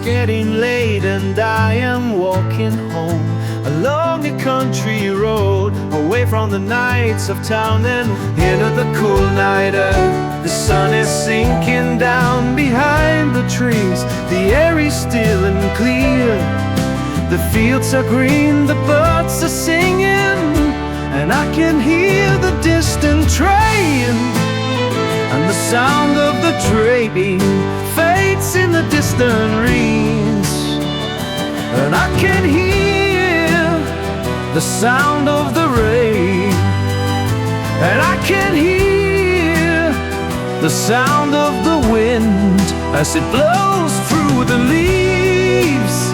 getting late and I am walking home along a country road, away from the nights of town and into the cool night air. The sun is sinking down behind the trees, the air is still and clear. The fields are green, the birds are singing, and I can hear the distant train. And the sound of the train fades in the distant reeds, and I can hear the sound of the rain, and I can hear the sound of the wind as it blows through the leaves.